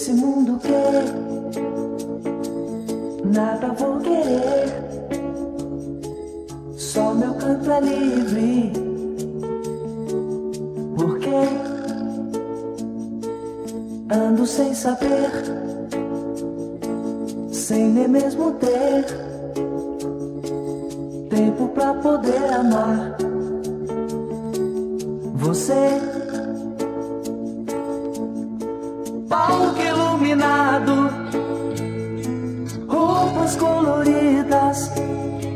Desse mundo que nada vou querer, só meu canto é livre. Porque ando sem saber, sem nem mesmo ter tempo pra poder amar você. Palco iluminado, roupas coloridas,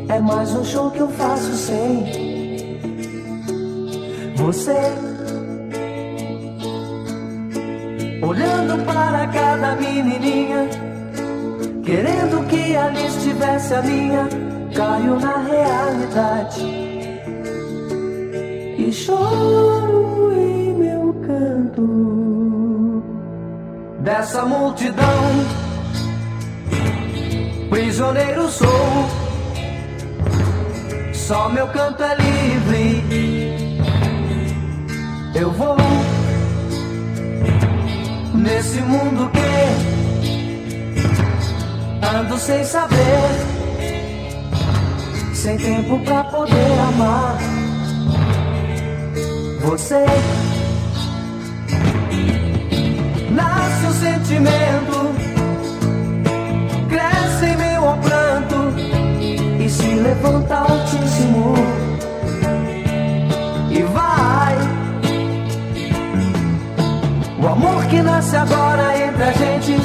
é mais um show que eu faço sem você. Olhando para cada menininha, querendo que ali estivesse a minha, caio na realidade e choro em meu canto. Dessa multidão, prisioneiro sou, só meu canto é livre. Eu vou nesse mundo que ando sem saber, sem tempo pra poder amar você. Nasce o sentimento, cresce em meio ao pranto e se levanta altíssimo e vai. O amor que nasce agora entre a gente,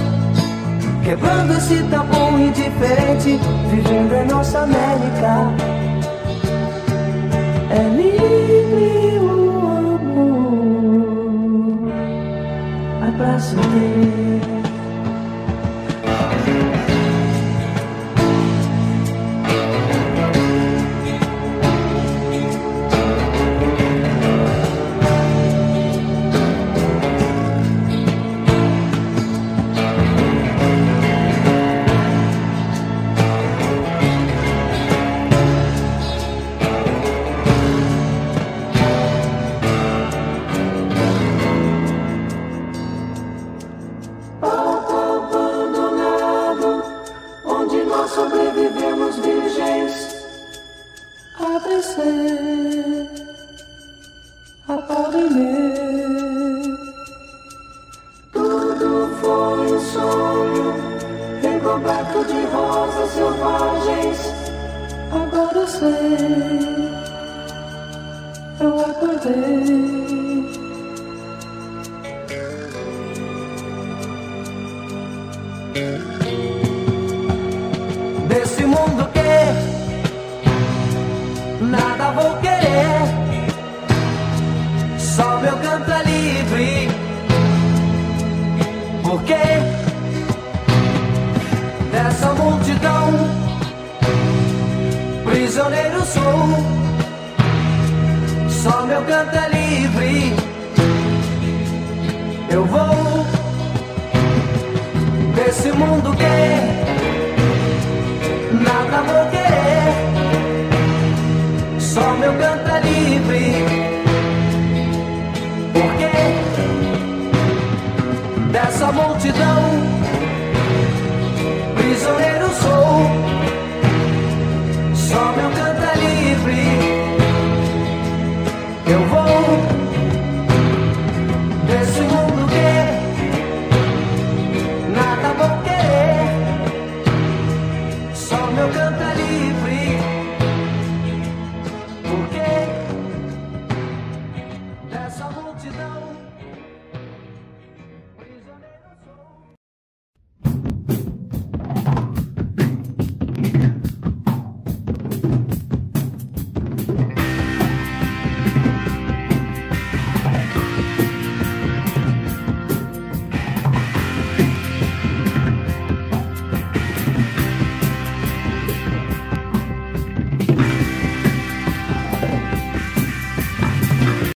quebrando esse tabu indiferente, vivendo em nossa América. É livre o amor, abraço dele. Sobrevivemos virgens a crescer, a poder. Tudo foi um sonho encoberto de rosas selvagens. Agora eu sei, eu acordei. Desse mundo que nada vou querer, só meu canto é livre. Porque dessa multidão, prisioneiro sou, só meu canto é livre. Eu vou desse mundo que nada vou querer, só meu canto é livre. Porque dessa multidão, prisioneiro sou, só meu canto é livre. Eu vou desse mundo que nada vou querer, só meu canto é livre.